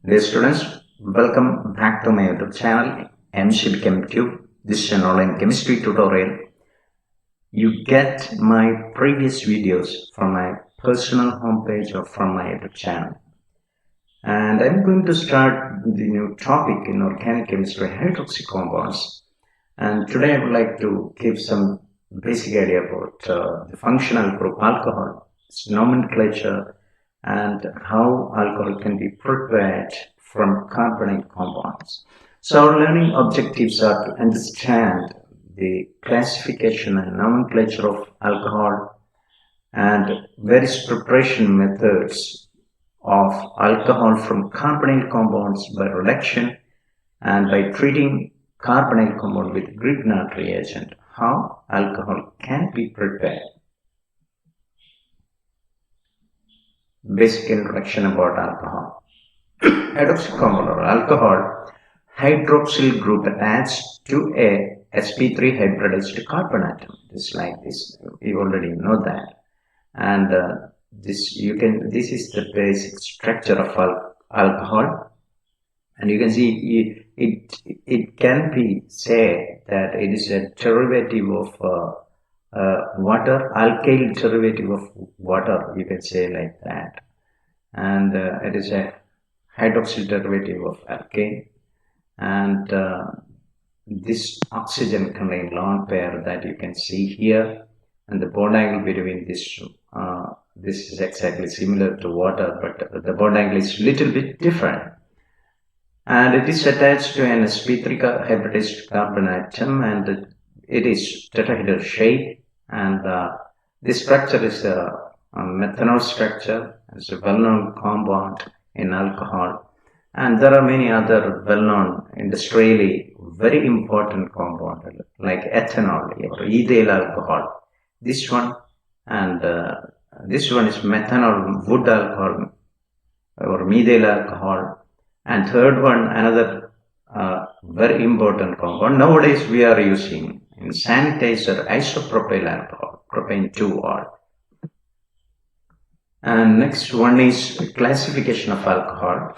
Dear students, welcome back to my YouTube channel MCBChemTube. This is an online chemistry tutorial. You get my previous videos from my personal homepage or from my YouTube channel. And I'm going to start the new topic in organic chemistry, hydroxy compounds. And today I would like to give some basic idea about the functional group alcohol, its nomenclature, and how alcohol can be prepared from carbonyl compounds. So our learning objectives are to understand the classification and nomenclature of alcohol and various preparation methods of alcohol from carbonyl compounds by reduction and by treating carbonyl compound with Grignard reagent, how alcohol can be prepared. Basic introduction about alcohol. Hydroxy compound or alcohol, hydroxyl group attached to a sp3 hybridized carbon atom. Just like this, you already know that. And this is the basic structure of alcohol. And you can see it can be said that it is a derivative of water, alkyl derivative of water, you can say like that. And it is a hydroxyl derivative of alkane. And this oxygen contained lone pair that you can see here, and the bond angle between this is exactly similar to water, but the bond angle is little bit different. And it is attached to an sp3 hybridized carbon atom, and it is tetrahedral shape. And this structure is a methanol structure. It's a well-known compound in alcohol, and there are many other well-known industrially very important compounds like ethanol or ethyl alcohol. This one and this one is methanol wood alcohol or methyl alcohol. And third one, another very important compound nowadays we are using in sanitizer, isopropyl alcohol, propane 2-ol. And next one is classification of alcohol.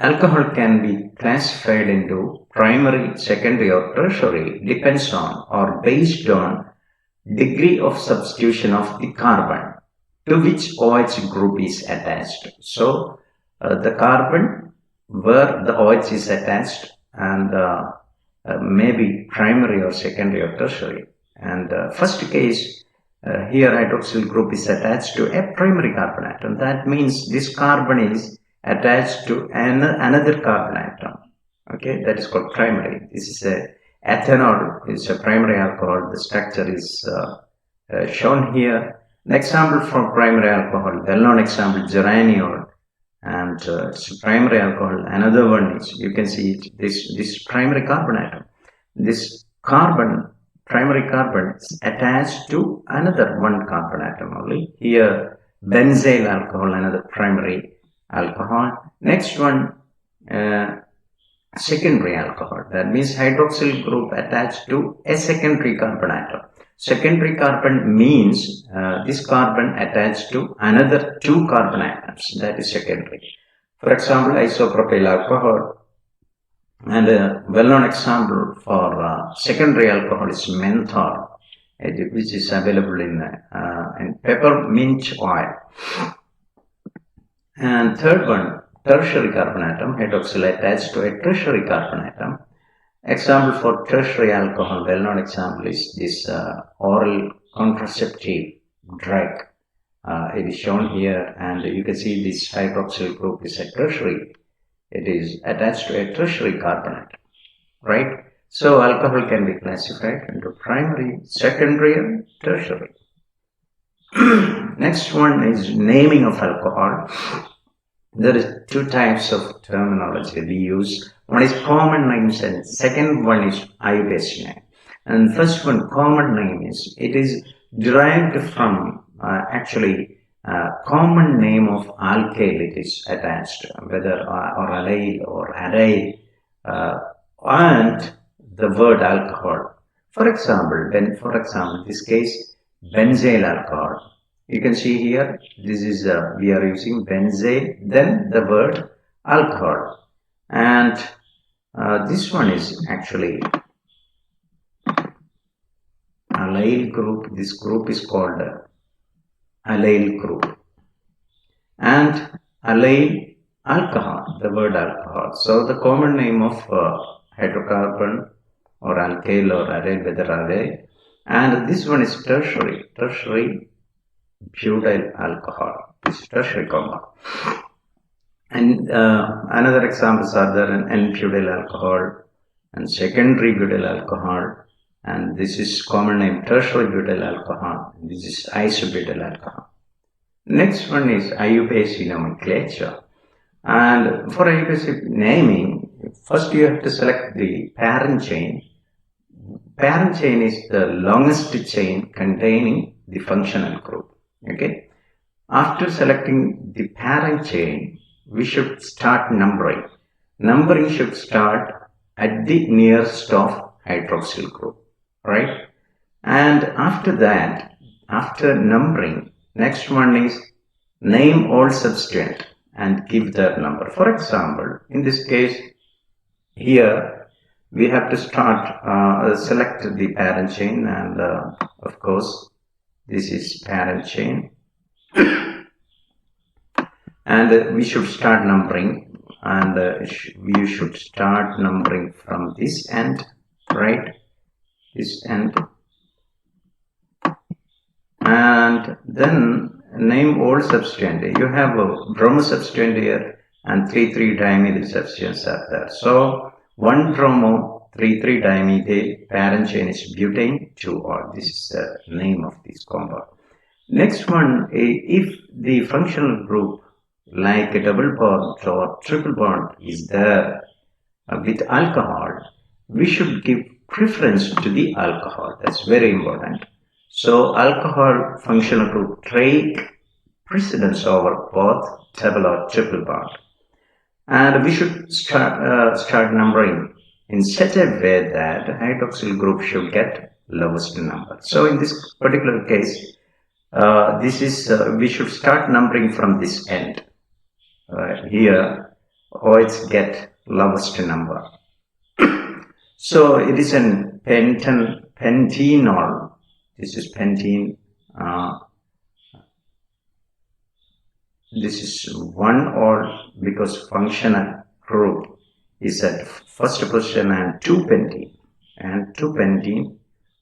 Alcohol can be classified into primary, secondary or tertiary, depends on or based on degree of substitution of the carbon to which OH group is attached. So the carbon where the OH is attached, and maybe primary or secondary or tertiary. And first case, here hydroxyl group is attached to a primary carbon atom. That means this carbon is attached to another carbon atom. Okay, that is called primary. This is a ethanol. It's a primary alcohol. The structure is shown here. An example for primary alcohol, well-known example, geraniol. And it's primary alcohol. Another one is, you can see it, this primary carbon atom. This primary carbon is attached to another one carbon atom only. Here benzyl alcohol, another primary alcohol. Next one, secondary alcohol. That means hydroxyl group attached to a secondary carbon atom. Secondary carbon means this carbon attached to another two carbon atoms. That is secondary. For example, isopropyl alcohol. And a well-known example for secondary alcohol is menthol, which is available in peppermint oil. And third one, tertiary carbon atom, hydroxyl attached to a tertiary carbon atom. Example for tertiary alcohol, well-known example is this oral contraceptive drug. It is shown here, and you can see this hydroxyl group is a tertiary. It is attached to a tertiary carbon atom, right? So alcohol can be classified into primary, secondary, and tertiary. Next one is naming of alcohol. There is two types of terminology we use. One is common names and second one is IU-based name. And first one, common name, is it is derived from common name of alkyl it is attached, whether or allyl or aryl, and the word alcohol. For example, this case benzyl alcohol. You can see here, this is we are using benzyl, then the word alcohol, and this one is actually allyl group. This group is called allyl group, and allyl alcohol, the word alcohol. So the common name of hydrocarbon or alkyl or allyl, whether allyl, and this one is tertiary butyl alcohol. This is tertiary compound. And another examples are there an N-butyl alcohol and secondary butyl alcohol, and this is common name tertiary butyl alcohol. This is isobutyl alcohol. Next one is IUPAC nomenclature, and for IUPAC naming, first you have to select the parent chain. Parent chain is the longest chain containing the functional group. Okay. After selecting the parent chain, we should start numbering. Numbering should start at the nearest of hydroxyl group, right? And after that, after numbering, next one is name all substituent and give their number. For example, in this case, here we have to start select the parent chain, and of course this is parent chain, and we should start numbering, and we should start numbering from this end, right? This end, and then name all substituent. You have a bromo substituent here and 3,3-dimethyl substituents are there. So 1 bromo 3,3-dimethyl, parent chain is butane 2-ol. This is the name of this compound. Next one, if the functional group like a double bond or triple bond is there with alcohol, we should give preference to the alcohol. That's very important. So alcohol functional group take precedence over both double or triple bond. And we should start numbering in such a way that hydroxyl group should get lowest number. So in this particular case, we should start numbering from this end. Here, OH get lowest number. So it is an pentenol. This is pentene. This is 1-ol because functional group is at first position, and 2-pentene,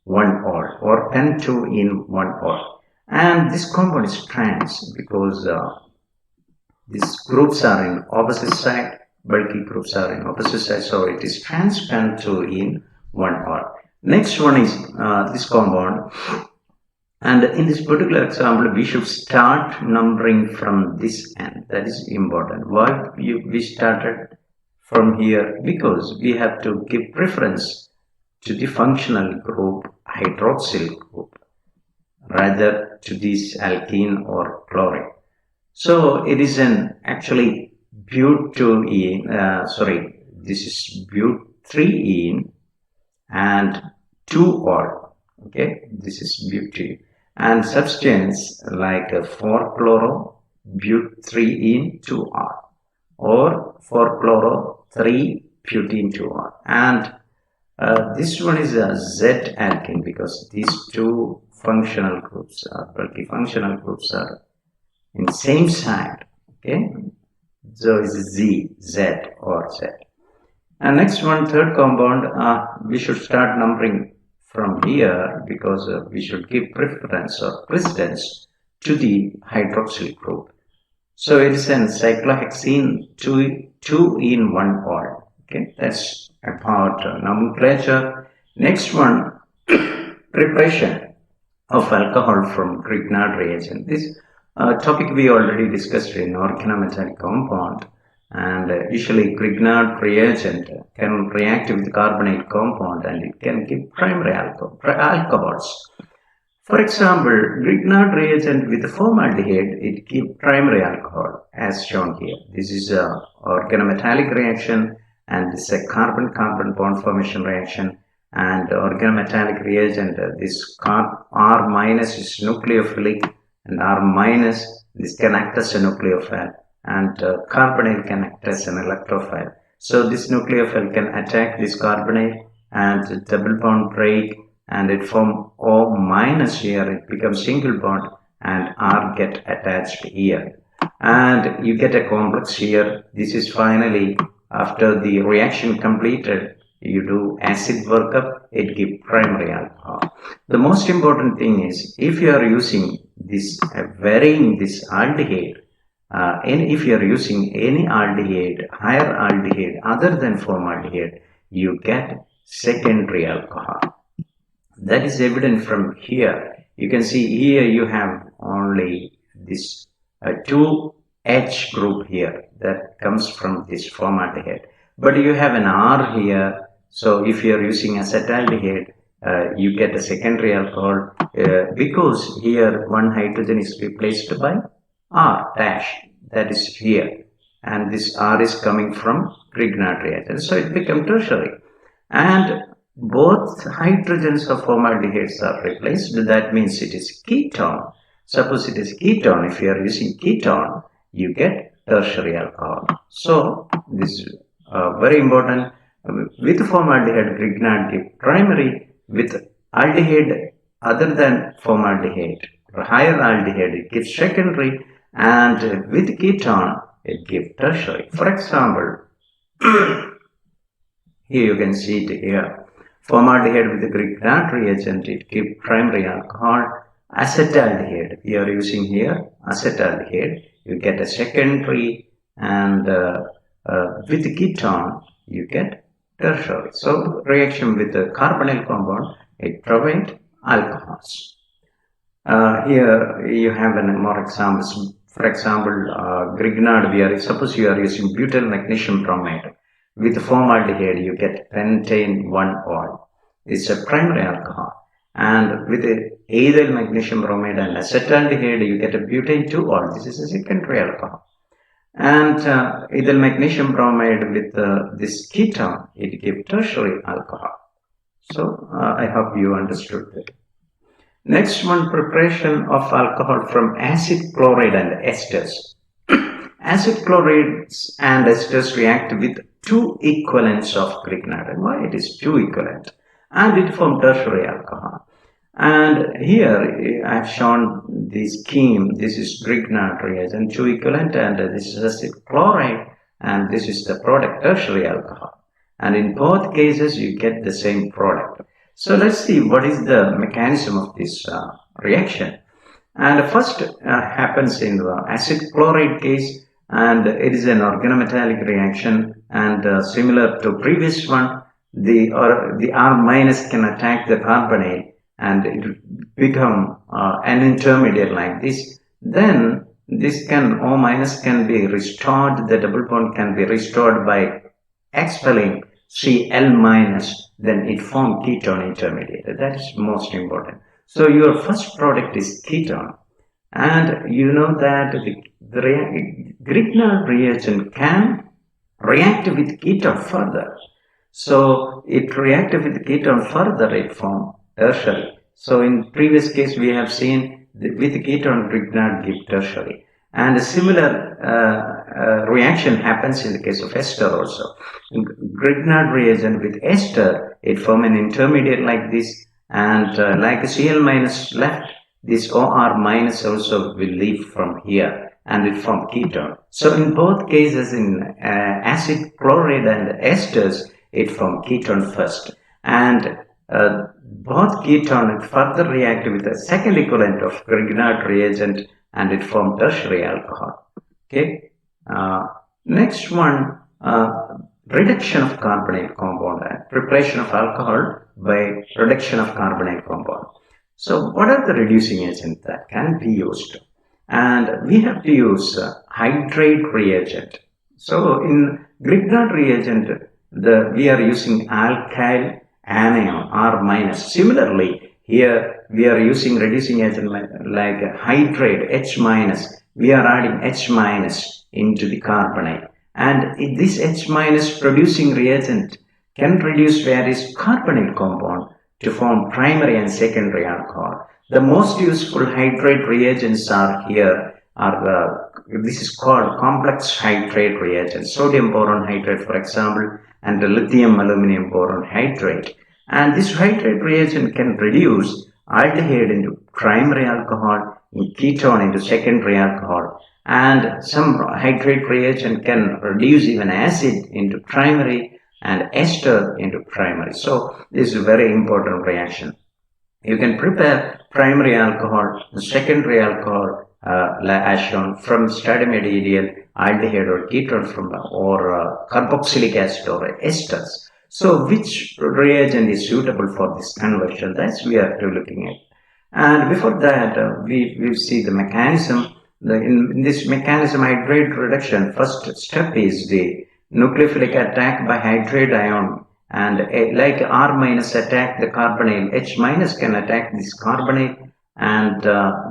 1-ol, or pen2 in 1-ol. And this compound is trans because these groups are in opposite side, bulky groups are in opposite side, so it is trans pen2 in 1-ol. Next one is this compound. And in this particular example, we should start numbering from this end. That is important. Why we started from here? Because we have to give preference to the functional group, hydroxyl group, rather to this alkene or chlorine. So it is an actually butene, this is but3ene and 2-ol. Okay, this is butene. And substance like 4-chloro but3ene 2-ol or 4-chloro 3-butene 2-ol. And this one is a Z alkene because these two functional groups are bulky functional groups are in same side. Okay, so it's Z or Z. And next one, third compound, we should start numbering from here because we should give preference or precedence to the hydroxyl group. So it is an cyclohexene 2-in 1-ol. Okay, that's about nomenclature. Next one, preparation of alcohol from Grignard reagent. This topic we already discussed in organometallic compound. And usually Grignard reagent can react with carbonate compound and it can give primary alcohols. For example, Grignard reagent with formaldehyde, it gives primary alcohol as shown here. This is a organometallic reaction and this is a carbon-carbon bond formation reaction, and organometallic reagent, this R- is nucleophilic and R- this can act as a nucleophile. and carbonyl can act as an electrophile. So this nucleophile can attack this carbonyl and double bond break, and it form O minus here, it becomes single bond, and R get attached here. And you get a complex here. This is finally, after the reaction completed, you do acid workup, it gives primary alcohol. The most important thing is, if you are using this, varying this aldehyde, and if you are using any aldehyde, higher aldehyde other than formaldehyde, you get secondary alcohol. That is evident from here. You can see here you have only this 2H group here that comes from this formaldehyde. But you have an R here, so if you are using acetaldehyde, you get a secondary alcohol because here one hydrogen is replaced by R dash, that is here, and this R is coming from Grignard reagent, so it becomes tertiary. And both hydrogens of formaldehydes are replaced, that means it is ketone. Suppose it is ketone, if you are using ketone, you get tertiary alcohol. So this is very important. With formaldehyde, Grignard gives primary. With aldehyde other than formaldehyde, higher aldehyde, it gives secondary, and with ketone, it gives tertiary. For example, here you can see it here. Formaldehyde with the Grignard reagent, it gives primary alcohol. Acetaldehyde, we are using here acetaldehyde, you get a secondary, and with ketone, you get tertiary. So reaction with the carbonyl compound, it provides alcohols. Here you have more examples. For example, Grignard, suppose you are using butyl magnesium bromide. With formaldehyde, you get pentane 1-ol. It's a primary alcohol. And with ethyl magnesium bromide and acetaldehyde, you get a butane 2-ol. This is a secondary alcohol. And ethyl magnesium bromide with this ketone, it gives tertiary alcohol. So I hope you understood that. Next one, preparation of alcohol from acid chloride and esters. Acid chlorides and esters react with two equivalents of Grignard. And why it is two equivalent? And it forms tertiary alcohol. And here I have shown the scheme. This is Grignard reagent, two equivalent, and this is acid chloride, and this is the product, tertiary alcohol. And in both cases, you get the same product. So let's see what is the mechanism of this reaction. And first happens in the acid chloride case, and it is an organometallic reaction, and similar to previous one, the R minus can attack the carbonate, and it become an intermediate like this. Then this O minus can be restored, the double bond can be restored by expelling Cl minus, then it forms ketone intermediate. That is most important. So your first product is ketone, and you know that the Grignard reagent can react with ketone further. So it reacted with ketone further, it forms tertiary. So in previous case we have seen with ketone Grignard gives tertiary. And a similar reaction happens in the case of ester also. In Grignard reagent with ester, it forms an intermediate like this, and like a Cl minus left, this OR minus also will leave from here, and it forms ketone. So in both cases, in acid chloride and esters, it forms ketone first, and both ketone further react with the second equivalent of Grignard reagent, and it forms tertiary alcohol. Okay. Next one, reduction of carbonyl compound, preparation of alcohol by reduction of carbonyl compound. So what are the reducing agents that can be used? And we have to use Hydride reagent. So in Grignard reagent, we are using alkyl anion R minus. Similarly, here we are using reducing agent like Hydride H minus. We are adding H minus into the carbonate, and this H minus producing reagent can reduce various carbonyl compound to form primary and secondary alcohol. The most useful Hydride reagents are here this is called complex hydride reagent, sodium boron hydride for example, and the lithium aluminum boron hydride. And this hydride reagent can reduce aldehyde into primary alcohol, ketone into secondary alcohol, and some hydride reagent can reduce even acid into primary and ester into primary. So this is a very important reaction. You can prepare primary alcohol, secondary alcohol as shown from stearinadiol, aldehyde or ketone or carboxylic acid or esters. So which reagent is suitable for this conversion? That's we are looking at. And before that, we see the mechanism. In this mechanism, hydride reduction, first step is the nucleophilic attack by hydride ion. And like R minus attack the carbonyl, H minus can attack this carbonyl, and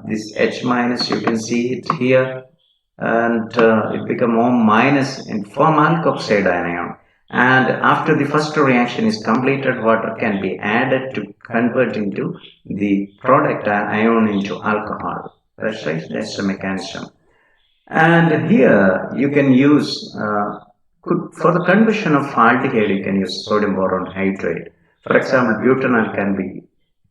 this H minus, you can see it here, and it become O minus and form alkoxide anion. And after the first reaction is completed, water can be added to convert into the product ion into alcohol. That's right, that's the mechanism. And here you can use for the conversion of aldehyde, you can use sodium boron hydride. For example, butanol can be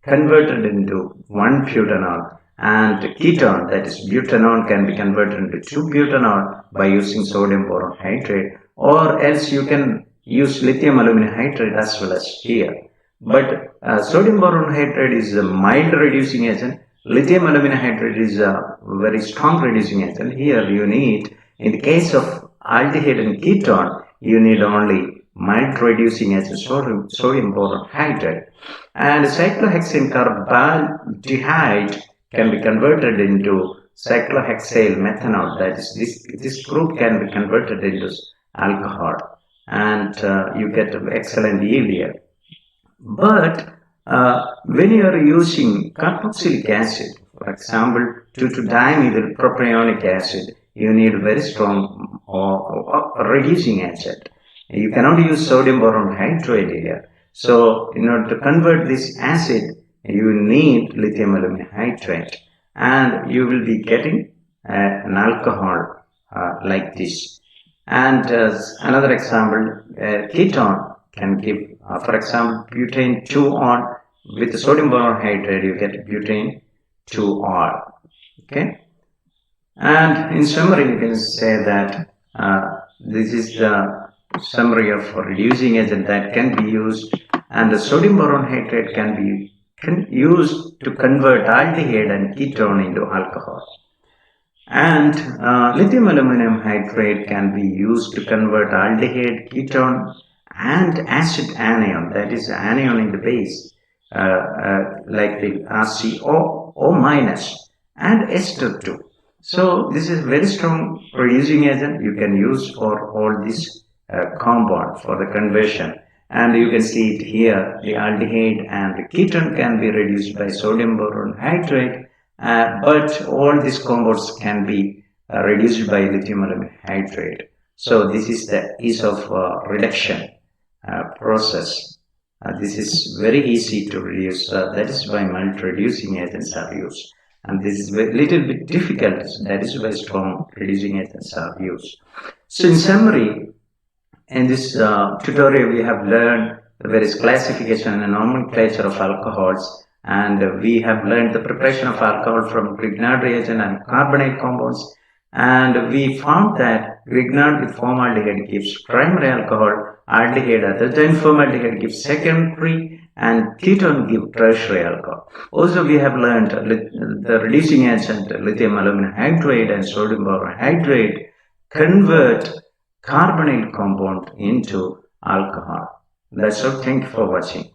converted into 1-butanol, and ketone, that is butanol, can be converted into 2-butanol by using sodium boron hydride, or else you can use lithium aluminum hydride as well as here. But sodium boron hydride is a mild reducing agent. Lithium aluminum hydride is a very strong reducing agent. Here you need, in the case of aldehyde and ketone, you need only mild reducing agent, sodium boron hydride. And cyclohexane carbonyl can be converted into cyclohexyl methanol. That is, this group can be converted into alcohol, and you get excellent yield here. But when you are using carboxylic acid, for example, 2,2-dimethyl propionic acid, you need very strong reducing agent. You cannot use sodium boron hydride here. So in order to convert this acid, you need lithium aluminum hydride, and you will be getting an alcohol like this. And another example, ketone can give, for example, butane 2-on. With the sodium boron hydride, you get butane 2-on. Okay. And in summary, you can say that this is the summary of reducing agent that can be used, and the sodium boron hydride can be used to convert aldehyde and ketone into alcohol. And lithium aluminum hydride can be used to convert aldehyde, ketone, and acid anion, that is anion in the base, like the RCO, O minus, and ester 2. So this is very strong reducing agent you can use for all this compound for the conversion. And you can see it here, the aldehyde and the ketone can be reduced by sodium boron hydride, but all these compounds can be reduced by lithium aluminum hydride. So this is the ease of reduction process. This is very easy to reduce. That is why multi-reducing agents are used. And this is a little bit difficult. That is why strong reducing agents are used. So in summary, in this tutorial, we have learned the various classification and nomenclature of alcohols, and we have learned the preparation of alcohol from Grignard reagent and carbonate compounds. And we found that Grignard with formaldehyde gives primary alcohol, aldehyde other than formaldehyde gives secondary, and ketone give tertiary alcohol. Also, we have learned the reducing agent lithium aluminum hydride and sodium boron hydride convert carbonyl compound into alcohol. That's all. Thank you for watching.